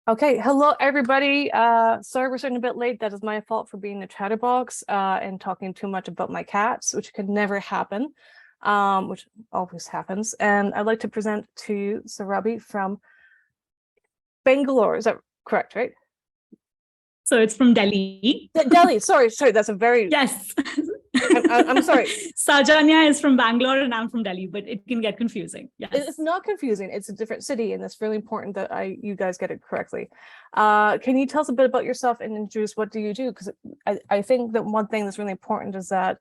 Okay, hello everybody. Sorry we're starting a bit late. That is my fault for being a chatterbox and talking too much about my cats, which could never happen, which always happens. And I'd like to present to you Surabhi from Bangalore. Is that correct, right? So it's from Delhi. Delhi. Sorry. That's a very Yes. I'm sorry. Sajanya is from Bangalore and I'm from Delhi, but it can get confusing. Yes. It's not confusing. It's a different city, and it's really important that you guys get it correctly. Can you tell us a bit about yourself and introduce what do you do? Because I think that one thing that's really important is that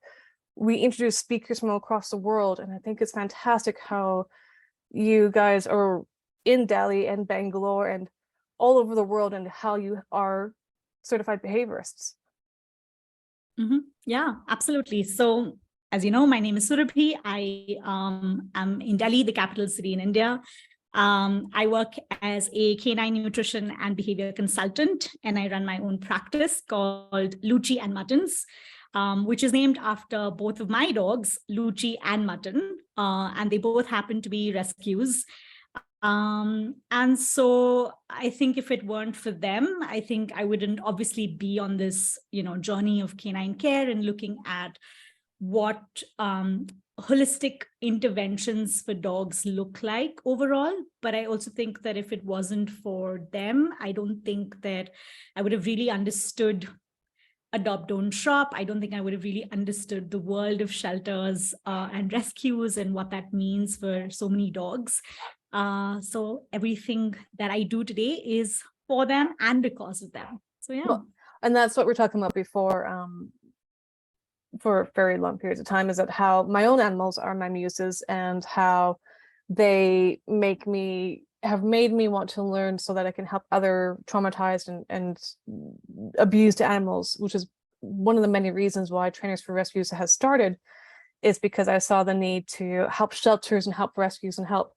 we introduce speakers from across the world, and I think it's fantastic how you guys are in Delhi and Bangalore and all over the world, and how you are certified behaviorists. Mm-hmm. Yeah, absolutely. So, as you know, my name is Surabhi. I am in Delhi, the capital city in India. I work as a canine nutrition and behavior consultant, and I run my own practice called Luchi and Muttons, which is named after both of my dogs, Luchi and Mutton, and they both happen to be rescues. And so I think if it weren't for them, I think I wouldn't obviously be on this, journey of canine care and looking at what holistic interventions for dogs look like overall. But I also think that if it wasn't for them, I don't think that I would have really understood adopt, don't shop. I don't think I would have really understood the world of shelters and rescues and what that means for so many dogs. So everything that I do today is for them and because of them. So yeah. Well, and that's what we're talking about before for very long periods of time, is that how my own animals are my muses and how they have made me want to learn so that I can help other traumatized and abused animals, which is one of the many reasons why Trainers for Rescues has started, is because I saw the need to help shelters and help rescues and help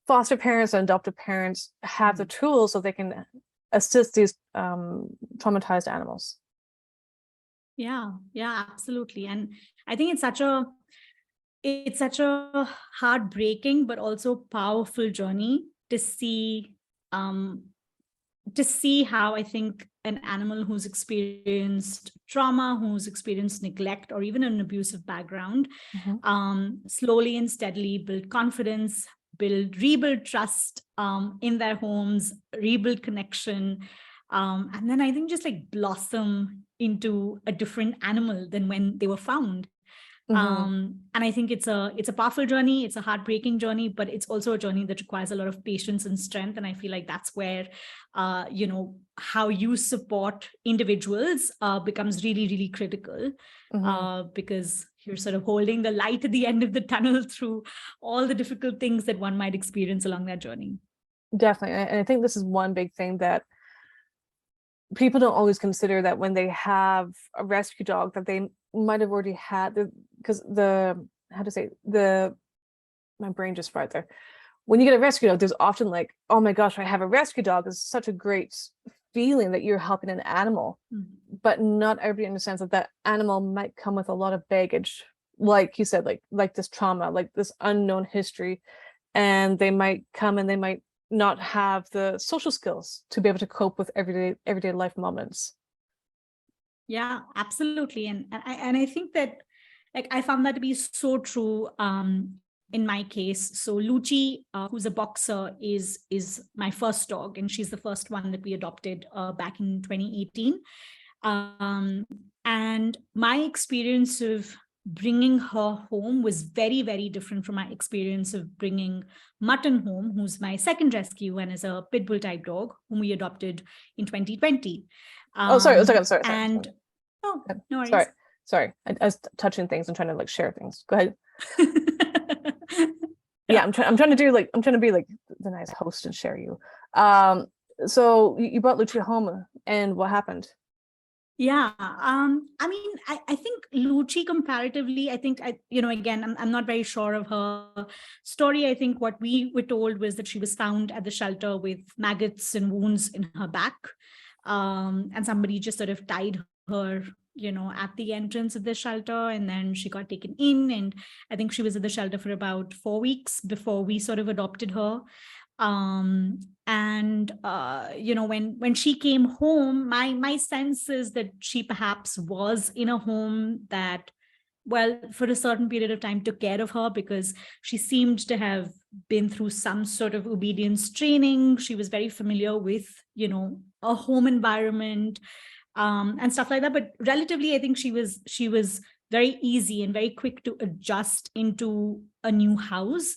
foster parents and adoptive parents have the tools so they can assist these traumatized animals. Yeah, absolutely. And I think it's such a heartbreaking but also powerful journey to see how I think an animal who's experienced trauma, who's experienced neglect, or even an abusive background, slowly and steadily build confidence, rebuild trust in their homes, rebuild connection, and then I think just like blossom into a different animal than when they were found. And I think it's a powerful journey. It's a heartbreaking journey, but it's also a journey that requires a lot of patience and strength. And I feel like that's where, how you support individuals becomes really, really critical, because you're sort of holding the light at the end of the tunnel through all the difficult things that one might experience along that journey. Definitely. And I think this is one big thing that people don't always consider, that when they have a rescue dog that they might have already had, because my brain just fried there. When you get a rescue dog, there's often like, oh my gosh, I have a rescue dog. It's such a great feeling that you're helping an animal, but not everybody understands that animal might come with a lot of baggage, like you said, like this trauma, like this unknown history, and they might come and they might not have the social skills to be able to cope with everyday life moments. Yeah, absolutely. And I think that, like, I found that to be so true in my case. So Luchi, who's a boxer, is my first dog, and she's the first one that we adopted back in 2018. And my experience of bringing her home was very, very different from my experience of bringing Mutton home, who's my second rescue and is a pit bull type dog whom we adopted in 2020. Sorry. And no worries. Sorry. I was touching things and trying to like share things. Go ahead. Yeah, I'm trying to be like the nice host and share you. So you brought Luchi home, and what happened? Yeah. I mean, I think Luchi comparatively, I think, again, I'm not very sure of her story. I think what we were told was that she was found at the shelter with maggots and wounds in her back. And somebody just sort of tied her at the entrance of the shelter, and then she got taken in, and I think she was at the shelter for about 4 weeks before we sort of adopted her. And when she came home, my sense is that she perhaps was in a home that, well, for a certain period of time took care of her, because she seemed to have been through some sort of obedience training. She was very familiar with, a home environment, and stuff like that. But relatively, I think she was very easy and very quick to adjust into a new house.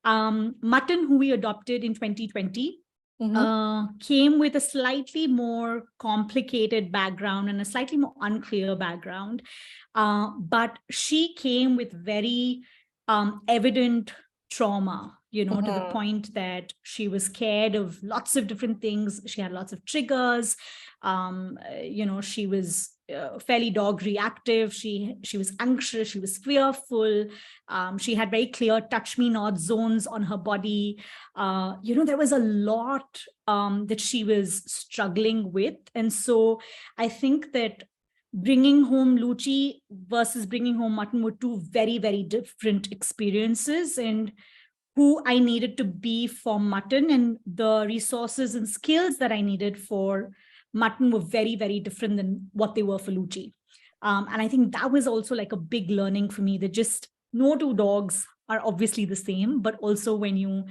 Mutton, who we adopted in 2020, came with a slightly more complicated background and a slightly more unclear background. But she came with very evident trauma, to the point that she was scared of lots of different things. She had lots of triggers. She was fairly dog reactive. She was anxious. She was fearful. She had very clear touch me not zones on her body. There was a lot that she was struggling with. And so I think that bringing home Luchi versus bringing home Mutton were two very, very different experiences, and who I needed to be for Mutton and the resources and skills that I needed for Mutton were very, very different than what they were for Luchi. And I think that was also like a big learning for me, that just no two dogs are obviously the same, but also when you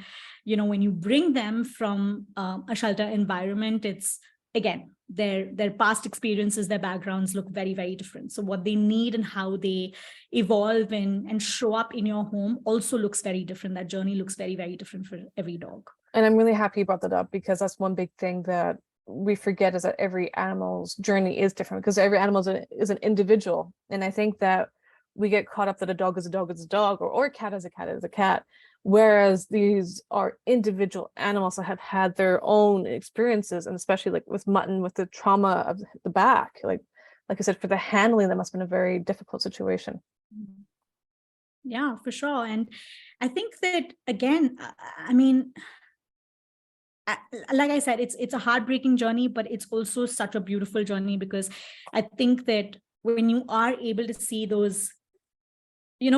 bring them from a shelter environment, it's, again, their past experiences, their backgrounds look very, very different. So what they need and how they evolve and show up in your home also looks very different. That journey looks very, very different for every dog. And I'm really happy you brought that up, because that's one big thing that we forget, is that every animal's journey is different, because every animal is an individual. And I think that we get caught up that a dog is a dog is a dog, or a cat is a cat is a cat. Whereas these are individual animals that have had their own experiences, and especially like with Mutton, with the trauma of the back, like I said, for the handling, that must have been a very difficult situation. Yeah, for sure. And I think that, again, I mean, like I said, it's a heartbreaking journey, but it's also such a beautiful journey, because I think that when you are able to see those,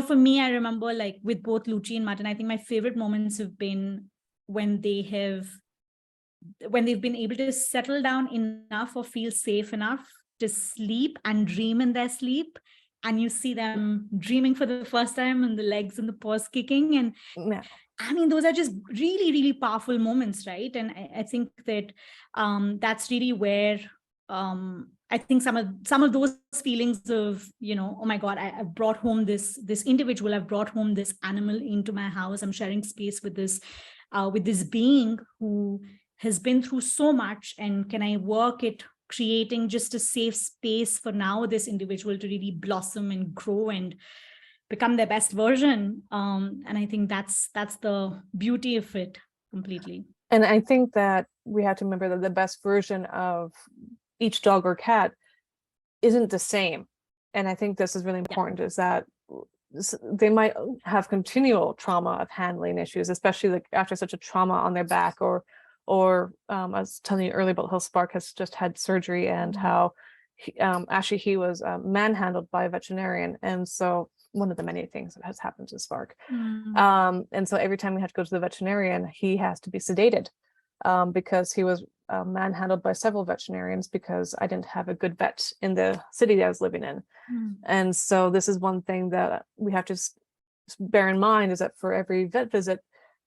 for me, I remember, like, with both Luchi and Mutton, I think my favorite moments have been when they've been able to settle down enough or feel safe enough to sleep and dream in their sleep. And you see them dreaming for the first time, and the legs and the paws kicking. And Yeah. I mean, those are just really, really powerful moments, right? And I think that that's really where I think some of those feelings of, oh my God, I've brought home this individual, I've brought home this animal into my house. I'm sharing space with this being who has been through so much, and can I work at creating just a safe space for now this individual to really blossom and grow and become their best version. And I think that's the beauty of it completely. And I think that we have to remember that the best version of each dog or cat isn't the same. And I think this is really important, is that they might have continual trauma of handling issues, especially like after such a trauma on their back, or I was telling you earlier about how Spark has just had surgery, and how actually he was manhandled by a veterinarian. And so one of the many things that has happened to Spark. And so every time we had to go to the veterinarian, he has to be sedated, because he was manhandled by several veterinarians, because I didn't have a good vet in the city that I was living in. And so this is one thing that we have to bear in mind, is that for every vet visit,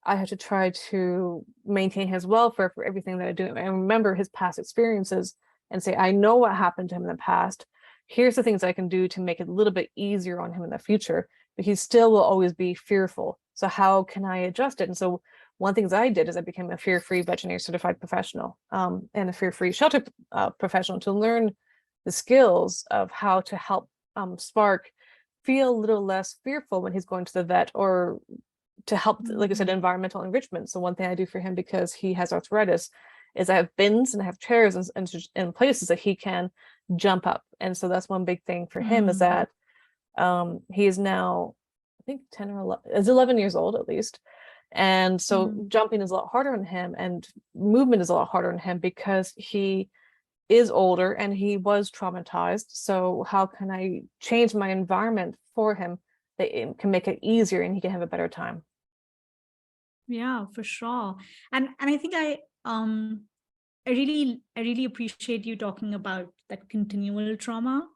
I have to try to maintain his welfare for everything that I do, and remember his past experiences, and say, I know what happened to him in the past. Here's the things I can do to make it a little bit easier on him in the future, but he still will always be fearful. So how can I adjust it? And so one thing I did is I became a fear-free veterinary certified professional, and a fear-free shelter professional, to learn the skills of how to help Spark feel a little less fearful when he's going to the vet, or to help, like I said, environmental enrichment. So one thing I do for him, because he has arthritis, is I have bins and I have chairs and places that he can jump up. And so that's one big thing for him, is that he is now, I think 10 or 11, is 11 years old at least. And so jumping is a lot harder on him, and movement is a lot harder on him, because he is older and he was traumatized. So how can I change my environment for him that it can make it easier and he can have a better time? Yeah, for sure. And I think I really appreciate you talking about that continual trauma,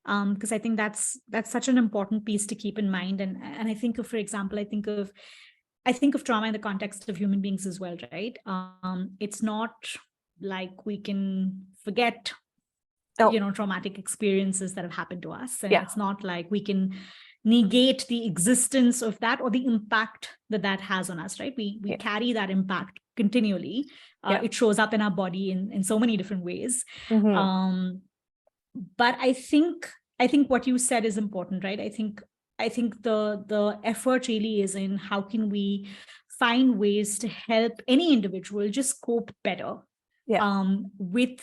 because I think that's such an important piece to keep in mind. And I think of, for example, I think of trauma in the context of human beings as well, right? It's not like we can forget, Oh, traumatic experiences that have happened to us, and yeah. it's not like we can negate the existence of that or the impact that that has on us, right? We Yeah. carry that impact continually. Yeah. It shows up in our body in so many different ways. Mm-hmm. But I think what you said is important, right? I think the effort really is in how can we find ways to help any individual just cope better, Yeah. with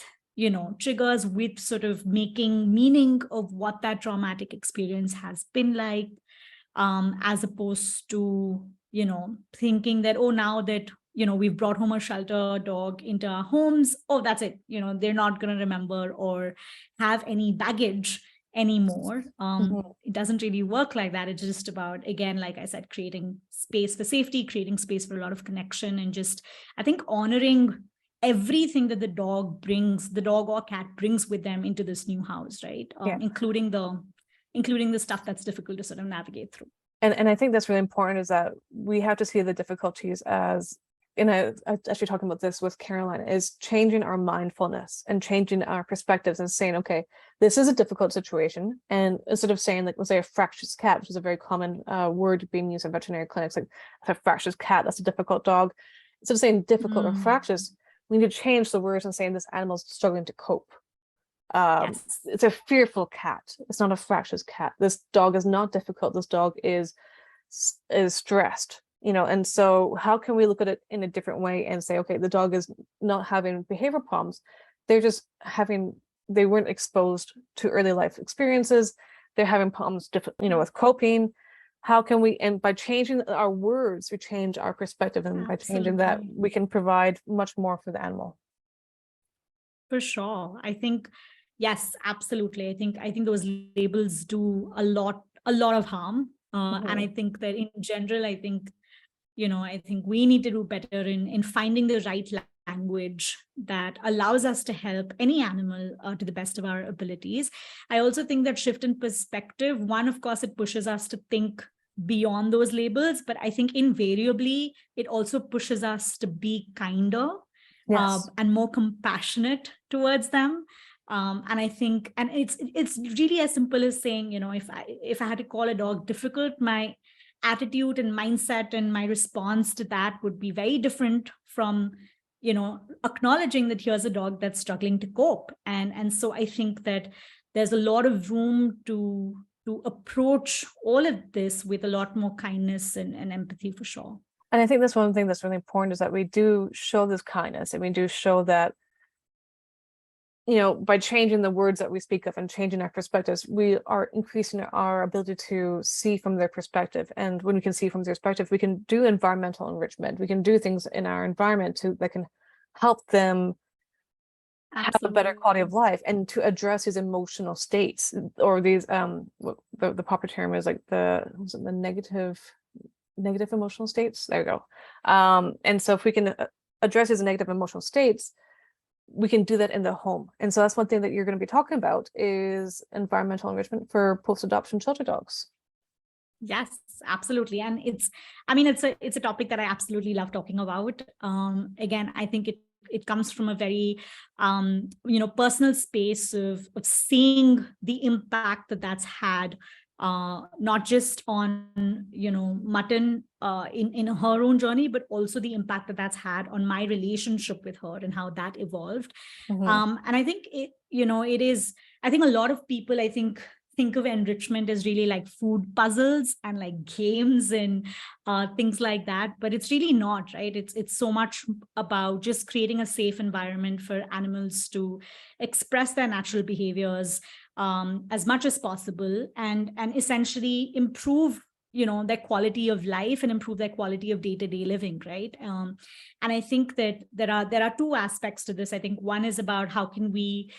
triggers, with sort of making meaning of what that traumatic experience has been like, as opposed to thinking that, oh, now that we've brought home a shelter dog into our homes, oh, that's it, they're not going to remember or have any baggage anymore. Mm-hmm. It doesn't really work like that. It's just about, again, like I said, creating space for safety, creating space for a lot of connection, and just, I think, honoring everything that the dog or cat brings with them into this new house, right? Yeah. Including the stuff that's difficult to sort of navigate through. And I think that's really important, is that we have to see the difficulties as, I was actually talking about this with Caroline, is changing our mindfulness and changing our perspectives and saying, okay, this is a difficult situation. And instead of saying, like, let's say a fractious cat, which is a very common word being used in veterinary clinics, like a fractious cat, that's a difficult dog. Instead of saying difficult or fractious, we need to change the words and saying this animal's struggling to cope. Yes. It's a fearful cat. It's not a fractious cat. This dog is not difficult. This dog is stressed, and so how can we look at it in a different way and say, okay, the dog is not having behavior problems. They're just they weren't exposed to early life experiences. They're having problems with coping. How can we, and by changing our words, we change our perspective, and by changing that, Absolutely. we can provide much more for the animal. For sure. I think, yes, absolutely. I think those labels do a lot of harm. And I think that in general, I think we need to do better in finding the right language that allows us to help any animal to the best of our abilities. I also think that shift in perspective, one, of course, it pushes us to think beyond those labels, but I think invariably it also pushes us to be kinder, Yes. and more compassionate towards them. And I think, and it's really as simple as saying, if I had to call a dog difficult, my attitude and mindset and my response to that would be very different from acknowledging that here's a dog that's struggling to cope. And so I think that there's a lot of room to approach all of this with a lot more kindness and empathy, for sure. And I think that's one thing that's really important, is that we do show this kindness, and we do show that, by changing the words that we speak of and changing our perspectives, we are increasing our ability to see from their perspective. And when we can see from their perspective, we can do environmental enrichment. We can do things in our environment that can help them have a better quality of life, and to address these emotional states, or these the proper term is like the negative emotional states. There we go. And so if we can address these negative emotional states, we can do that in the home. And so that's one thing that you're going to be talking about, is environmental enrichment for post-adoption shelter dogs. Yes, absolutely. And it's a topic that I absolutely love talking about. Again, I think it comes from a very personal space of seeing the impact that that's had, not just on Mutton in her own journey, but also the impact that that's had on my relationship with her and how that evolved. Mm-hmm. And I think it is, I think a lot of people, think of enrichment as really like food puzzles and like games and things like that, but it's really not, right? It's so much about just creating a safe environment for animals to express their natural behaviors as much as possible, and essentially improve their quality of life and improve their quality of day-to-day living, right? And I think that there are two aspects to this. I think one is about how can we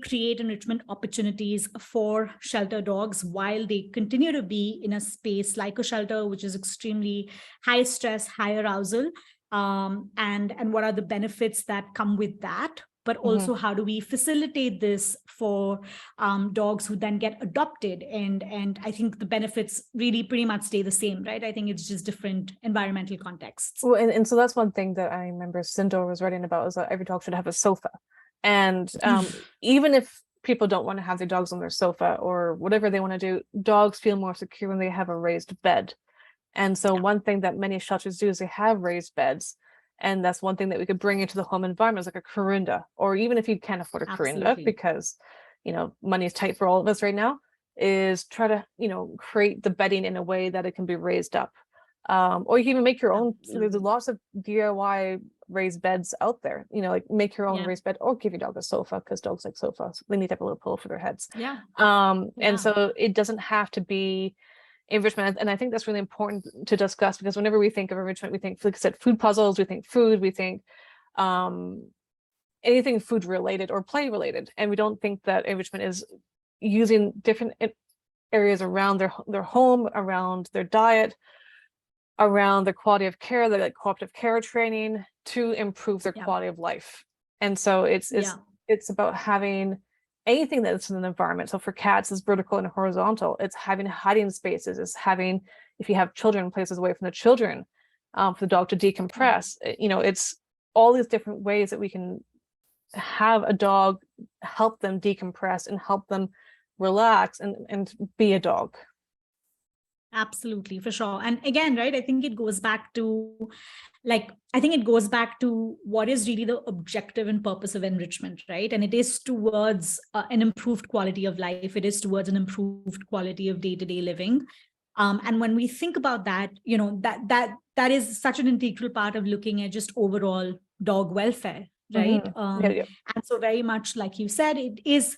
create enrichment opportunities for shelter dogs while they continue to be in a space like a shelter, which is extremely high stress, high arousal, and what are the benefits that come with that? But also, how do we facilitate this for dogs who then get adopted? And I think the benefits really pretty much stay the same, right? I think it's just different environmental contexts. Well, and so that's one thing that I remember Sindor was writing about, is that every dog should have a sofa. And even if people don't want to have their dogs on their sofa or whatever they want to do, dogs feel more secure when they have a raised bed. And so one thing that many shelters do is they have raised beds. And that's one thing that we could bring into the home environment, is like a Corinda, or even if you can't afford a Corinda, because, money is tight for all of us right now, is try to, create the bedding in a way that it can be raised up. Or you can even make your own. There's lots of DIY raised beds out there, like make your own raised bed, or give your dog a sofa, because dogs like sofas. They need to have a little pillow for their heads. And so it doesn't have to be enrichment. And I think that's really important to discuss, because whenever we think of enrichment, we think, like I said, food puzzles, we think food, we think anything food related or play related. And we don't think that enrichment is using different areas around their home, around their diet, around their quality of care, their like cooperative care training, to improve their quality of life. And so it's about having anything that's in an environment. So for cats, it's vertical and horizontal. It's having hiding spaces. It's having, if you have children, places away from the children, for the dog to decompress. It's all these different ways that we can have a dog, help them decompress and help them relax and be a dog. Absolutely, for sure. And again, right, I think it goes back to what is really the objective and purpose of enrichment, right? And it is towards an improved quality of life. It is towards an improved quality of day-to-day living. And when we think about that, that is such an integral part of looking at just overall dog welfare, right? And so very much like you said, it is,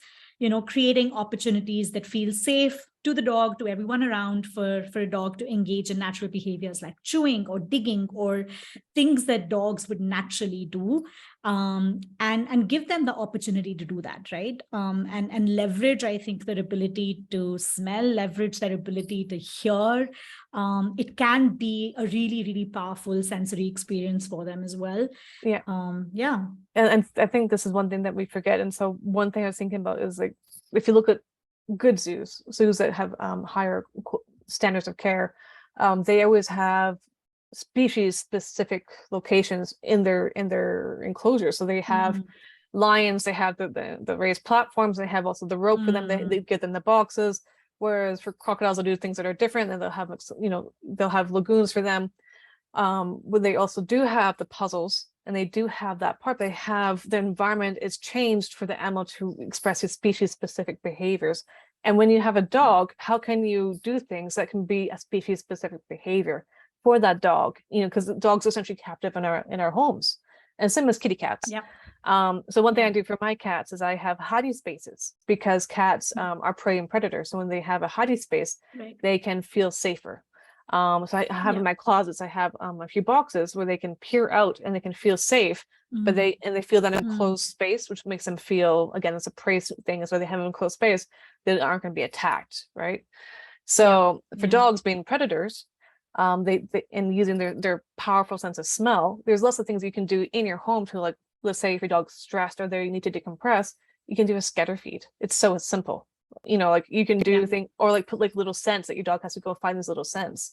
creating opportunities that feel safe to the dog, to everyone around, for a dog to engage in natural behaviors like chewing or digging, or things that dogs would naturally do, and give them the opportunity to do that, right? And leverage, I think, their ability to smell, leverage their ability to hear. It can be a really, really powerful sensory experience for them as well. And I think this is one thing that we forget. And so one thing I was thinking about is, like, if you look at good zoos that have higher standards of care, they always have species specific locations in their enclosures. So they have lions, they have the raised platforms, they have also the rope for them, they give them the boxes. Whereas for crocodiles, they'll do things that are different, and they'll have lagoons for them. Where they also do have the puzzles, and they do have that part. They have the environment is changed for the animal to express his species specific behaviors. And when you have a dog, how can you do things that can be a species specific behavior for that dog? Because the dog's essentially captive in our homes, and same as kitty cats. So one thing I do for my cats is I have hiding spaces, because cats are prey and predators. So when they have a hiding space, they can feel safer. So I have in my closets, I have a few boxes where they can peer out and they can feel safe, but they feel that enclosed space, which makes them feel, again, it's a prey thing, is where they have an enclosed space, they aren't going to be attacked, right? So for dogs being predators, they and using their powerful sense of smell, there's lots of things you can do in your home to, like, let's say if your dog's stressed or you need to decompress, you can do a scatter feed. It's so simple. Like you can do things, or like put like little scents that your dog has to go find these little scents.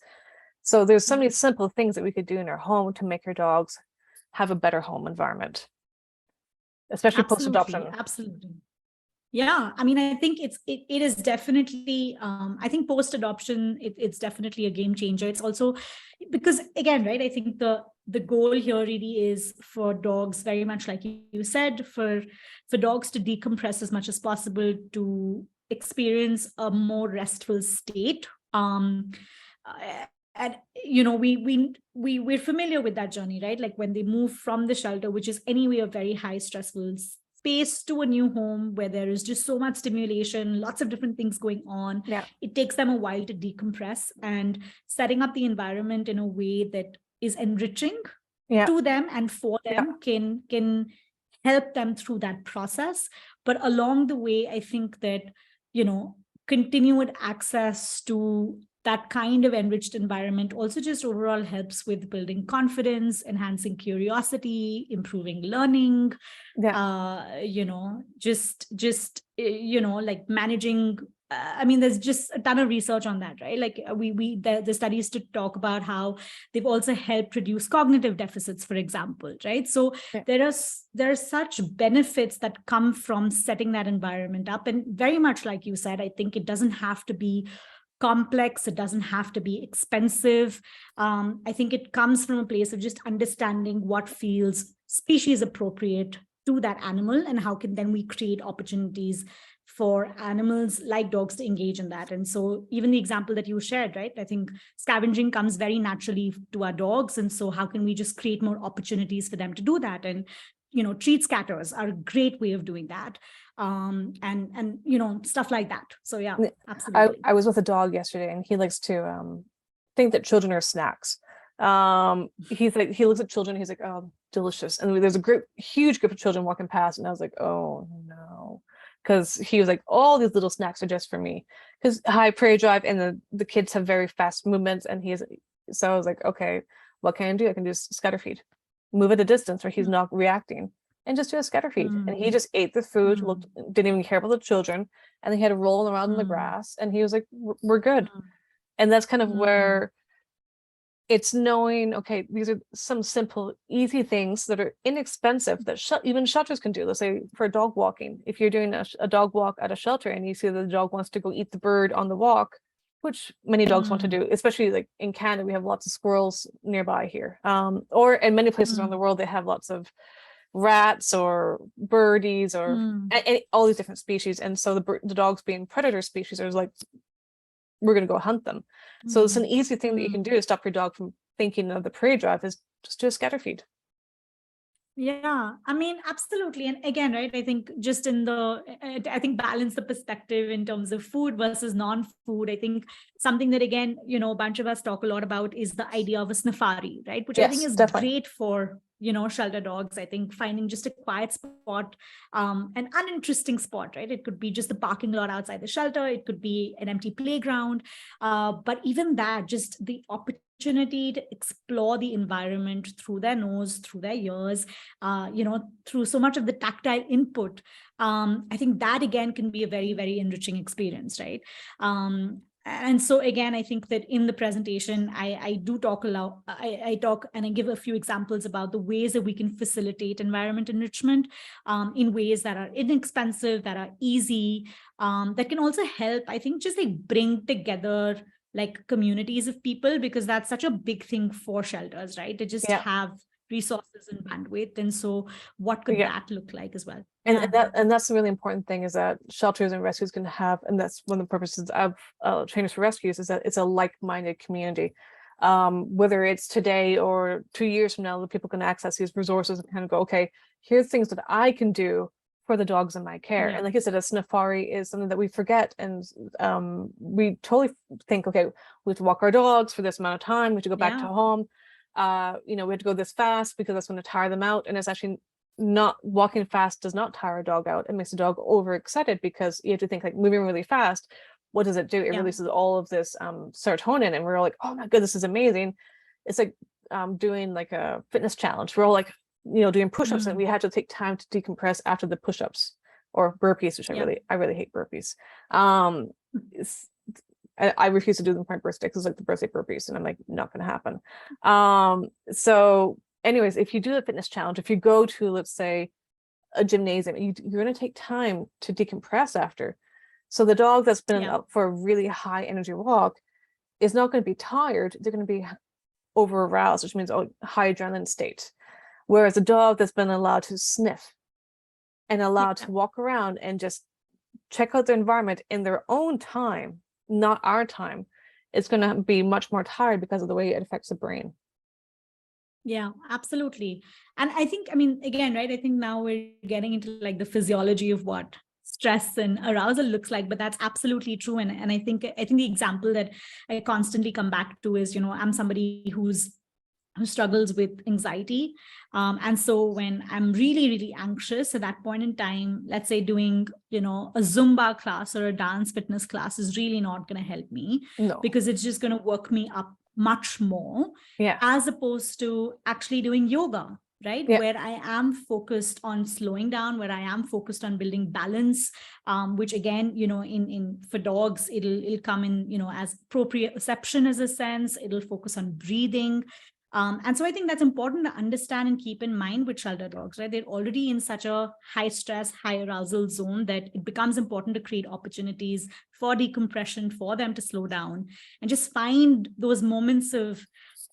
So there's so many simple things that we could do in our home to make our dogs have a better home environment, especially post-adoption. Absolutely. Yeah, I mean, I think it is definitely, I think post-adoption, it's definitely a game changer. It's also because, again, right, I think the goal here really is for dogs, very much like you said, for dogs to decompress as much as possible, to experience a more restful state. And we're familiar with that journey, right? Like when they move from the shelter, which is anyway a very high stressful space, space to a new home where there is just so much stimulation, lots of different things going on. Yeah. It takes them a while to decompress, and setting up the environment in a way that is enriching to them and for them can help them through that process. But along the way, I think that, continued access to that kind of enriched environment also just overall helps with building confidence, enhancing curiosity, improving learning, like managing. There's just a ton of research on that, right? Like the studies to talk about how they've also helped reduce cognitive deficits, for example, right? So there are such benefits that come from setting that environment up. And very much like you said, I think it doesn't have to be complex. It doesn't have to be expensive. I think it comes from a place of just understanding what feels species appropriate to that animal, and how can then we create opportunities for animals like dogs to engage in that. And so even the example that you shared, right? I think scavenging comes very naturally to our dogs. And so how can we just create more opportunities for them to do that? And, treat scatters are a great way of doing that. And stuff like that. So yeah, absolutely. I was with a dog yesterday, and he likes to think that children are snacks. He looks at children, he's like, oh, delicious. And there's a huge group of children walking past, and I was like, oh no. Because he was like, all these little snacks are just for me. Because high prey drive, and the kids have very fast movements, and so I was like, okay, what can I do? I can do scatter feed, move at a distance where he's not reacting, and just do a scatter feed. And he just ate the food, didn't even care about the children, and he had to roll around in the grass, and he was like, we're good. And that's kind of where it's knowing, okay, these are some simple, easy things that are inexpensive that even shelters can do. Let's say for dog walking, if you're doing a dog walk at a shelter and you see that the dog wants to go eat the bird on the walk, which many dogs want to do, especially like in Canada, we have lots of squirrels nearby here. Or in many places around the world, they have lots of rats or birdies or all these different species. And so the dogs being predator species are like, we're going to go hunt them. So it's an easy thing that you can do to stop your dog from thinking of the prey drive, is just do a scatter feed. Yeah, absolutely. And again, right, I think just balance the perspective in terms of food versus non-food. I think something that, again, a bunch of us talk a lot about is the idea of a safari, right? Which I think is great for, shelter dogs. I think finding just a quiet spot, an uninteresting spot, right? It could be just the parking lot outside the shelter. It could be an empty playground. But even that, just the opportunity to explore the environment through their nose, through their ears, through so much of the tactile input. I think that, again, can be a very, very enriching experience, right? And so, again, I think that in the presentation, I do talk a lot. I talk and I give a few examples about the ways that we can facilitate environment enrichment in ways that are inexpensive, that are easy, that can also help, I think, just like bring together like communities of people, because that's such a big thing for shelters, right? To just have resources and bandwidth. And so what could that look like as well? And that's the really important thing, is that shelters and rescues can have, and that's one of the purposes of Trainers for Rescues, is that it's a like-minded community. Whether it's today or 2 years from now, the people can access these resources and kind of go, okay, here's things that I can do for the dogs in my care. And like I said, a safari is something that we forget, and we totally think, okay, we have to walk our dogs for this amount of time, we have to go back to home, we have to go this fast because that's going to tire them out. And it's actually not, walking fast does not tire a dog out. It makes a dog overexcited, because you have to think, like, moving really fast, what does it do? It releases all of this serotonin, and we're all like, oh my god, this is amazing. It's like doing like a fitness challenge. We're all like, doing push-ups, and we had to take time to decompress after the push-ups or burpees, which I really hate burpees. I refuse to do them for my birthday, because it's like the birthday burpees, and I'm like, not going to happen. So anyways, if you do a fitness challenge, if you go to, let's say, a gymnasium, you're going to take time to decompress after. So the dog that's been up for a really high energy walk is not going to be tired. They're going to be over aroused, which means high adrenaline state. Whereas a dog that's been allowed to sniff and allowed to walk around and just check out the environment in their own time, not our time, it's going to be much more tired because of the way it affects the brain. Yeah, absolutely. And I think, I mean, again, right, I think now we're getting into like the physiology of what stress and arousal looks like, but that's absolutely true. And I think the example that I constantly come back to is, I'm somebody who struggles with anxiety. And so when I'm really, really anxious at that point in time, let's say doing, a Zumba class or a dance fitness class is really not going to help me, No. because it's just going to work me up much more, Yeah. as opposed to actually doing yoga, right? Yeah. Where I am focused on slowing down, where I am focused on building balance, which again, in for dogs, it'll come in, as proprioception as a sense, it'll focus on breathing. And so I think that's important to understand and keep in mind with shelter dogs, right? They're already in such a high stress, high arousal zone that it becomes important to create opportunities for decompression, for them to slow down and just find those moments of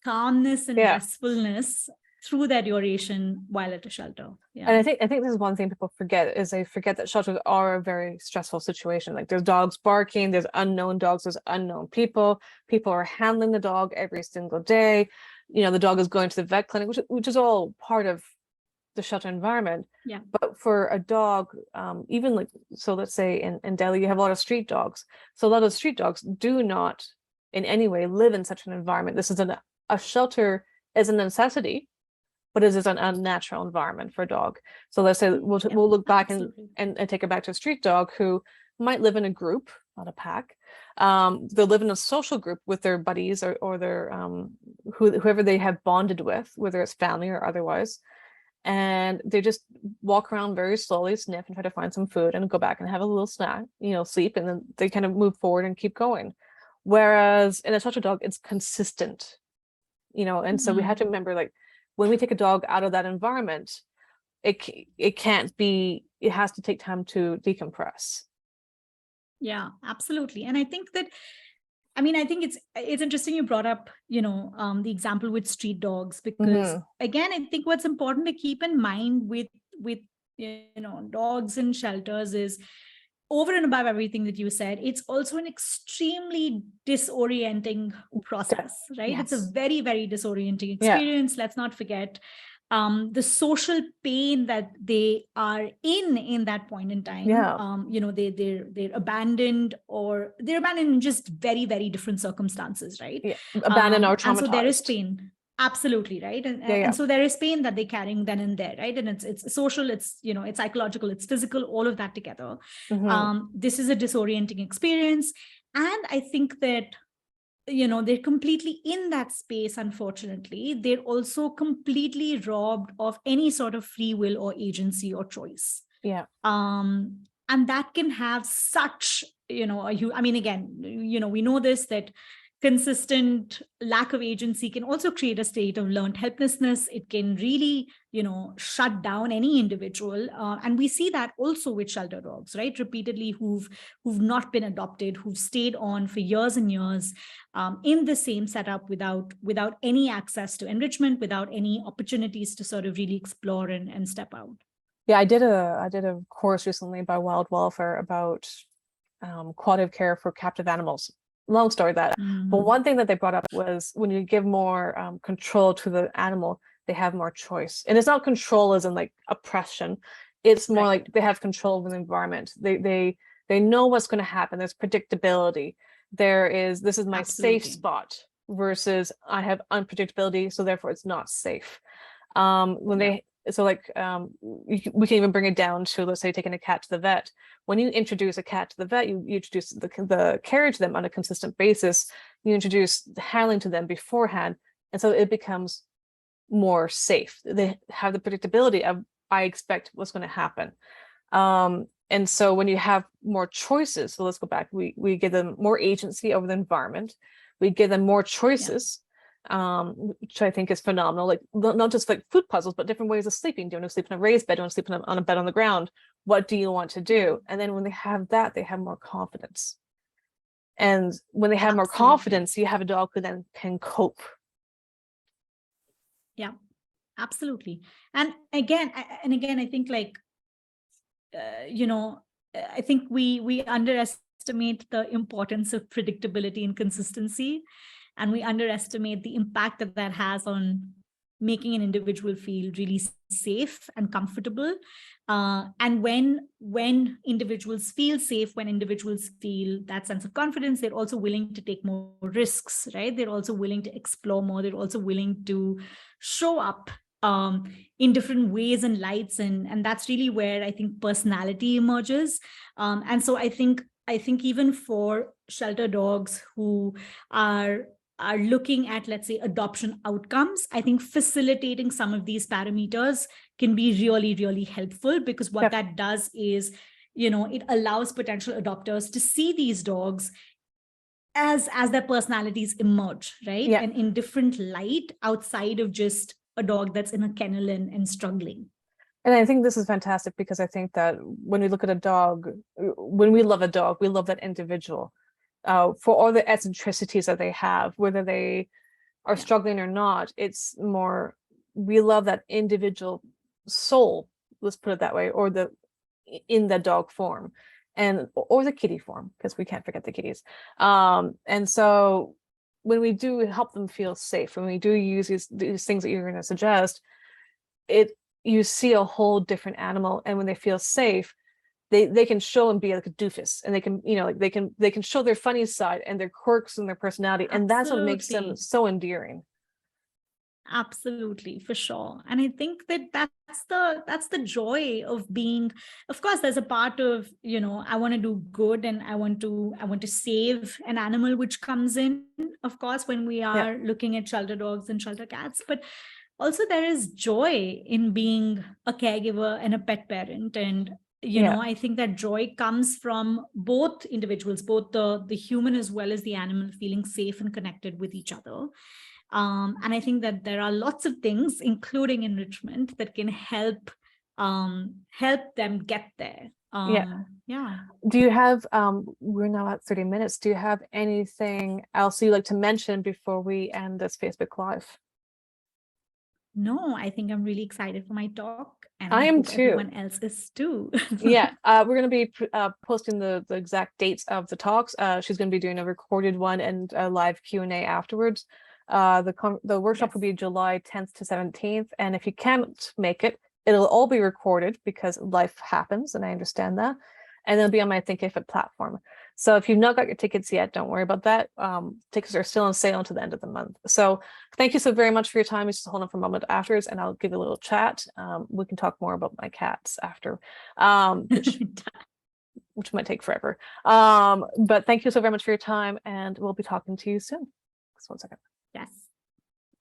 calmness and Yeah. restfulness through their duration while at a shelter. Yeah. And I think this is one thing people forget, is they forget that shelters are a very stressful situation. Like there's dogs barking, there's unknown dogs, there's unknown people. People are handling the dog every single day. The dog is going to the vet clinic, which is all part of the shelter environment. Yeah. But for a dog, even like, so let's say in Delhi, you have a lot of street dogs. So a lot of street dogs do not in any way live in such an environment. This is a shelter is a necessity, but it is an unnatural environment for a dog. So let's say we'll look back and take it back to a street dog who might live in a group, not a pack. They'll live in a social group with their buddies or their whoever they have bonded with, whether it's family or otherwise. And they just walk around very slowly, sniff and try to find some food and go back and have a little snack, sleep, and then they kind of move forward and keep going. Whereas in a shelter dog, it's consistent, and so we have to remember, like, when we take a dog out of that environment, it can't be, it has to take time to decompress. Yeah, absolutely. And I think it's interesting you brought up, the example with street dogs, because again, I think what's important to keep in mind with dogs in shelters is, over and above everything that you said, it's also an extremely disorienting process, right? Yes. It's a very, very disorienting experience. Yeah. Let's not forget the social pain that they are in that point in time. Yeah. They're abandoned, or they're abandoned in just very, very different circumstances, right? Yeah. Abandoned or traumatized. And so there is pain. Absolutely, right. And so there is pain that they're carrying then and there, right? And it's social, it's it's psychological, it's physical, all of that together. This is a disorienting experience. And I think that they're completely in that space. Unfortunately, they're also completely robbed of any sort of free will or agency or choice. Yeah. And that can have such, again, we know this, that consistent lack of agency can also create a state of learned helplessness. It can really, shut down any individual. And we see that also with shelter dogs, right? Repeatedly, who've not been adopted, who've stayed on for years and years in the same setup without any access to enrichment, without any opportunities to sort of really explore and step out. Yeah, I did a course recently by Wild Welfare about qualitative care for captive animals. Long story that, but one thing that they brought up was, when you give more control to the animal, they have more choice. And it's not control as in like oppression. It's more like they have control over the environment. They know what's going to happen. There's predictability. This is my safe spot, versus I have unpredictability, so therefore it's not safe. We can even bring it down to, let's say, taking a cat to the vet. When you introduce a cat to the vet, you introduce the care to them on a consistent basis. You introduce the handling to them beforehand, and so it becomes more safe. They have the predictability of, I expect what's going to happen. And so when you have more choices, so let's go back, we give them more agency over the environment. We give them more choices. Which I think is phenomenal. Like, not just like food puzzles, but different ways of sleeping. Do you want to sleep in a raised bed? Do you want to sleep on a bed on the ground? What do you want to do? And then when they have that, they have more confidence. And when they have more confidence, you have a dog who then can cope. Yeah, absolutely. And again, I think I think we underestimate the importance of predictability and consistency. And we underestimate the impact that has on making an individual feel really safe and comfortable. And when individuals feel safe, when individuals feel that sense of confidence, they're also willing to take more risks, right? They're also willing to explore more. They're also willing to show up in different ways and lights. And that's really where I think personality emerges. And so I think even for shelter dogs who are looking at, let's say, adoption outcomes, I think facilitating some of these parameters can be really, really helpful, because what that does is, it allows potential adopters to see these dogs as their personalities emerge, right? And in different light outside of just a dog that's in a kennel and struggling. And I think this is fantastic, because I think that when we look at a dog, when we love a dog, we love that individual for all the eccentricities that they have, whether they are struggling or not. It's more, we love that individual soul, let's put it that way, or in the dog form, or the kitty form, because we can't forget the kitties. And so when we do help them feel safe, when we do use these things that you're going to suggest, you see a whole different animal, and when they feel safe, they can show and be like a doofus, and they can, they can show their funny side and their quirks and their personality. And that's what makes them so endearing. Absolutely, for sure. And I think that's the joy of being. Of course, there's a part of, I want to do good, and I want to save an animal, which comes in, of course, when we are looking at shelter dogs and shelter cats. But also there is joy in being a caregiver and a pet parent. And I think that joy comes from both individuals, both the human as well as the animal, feeling safe and connected with each other. And I think that there are lots of things, including enrichment, that can help them get there. Do you have, we're now at 30 minutes. Do you have anything else you'd like to mention before we end this Facebook Live? No, I think I'm really excited for my talk. And I am too. Everyone else is too. We're going to be posting the exact dates of the talks. She's going to be doing a recorded one and a live Q&A afterwards. The workshop will be July 10th to 17th. And if you can't make it, it'll all be recorded, because life happens, and I understand that. And it'll be on my Think If It platform. So if you've not got your tickets yet, don't worry about that. Tickets are still on sale until the end of the month. So thank you so very much for your time. Just hold on for a moment afterwards, and I'll give a little chat. We can talk more about my cats after, which might take forever. But thank you so very much for your time, and we'll be talking to you soon. Just 1 second.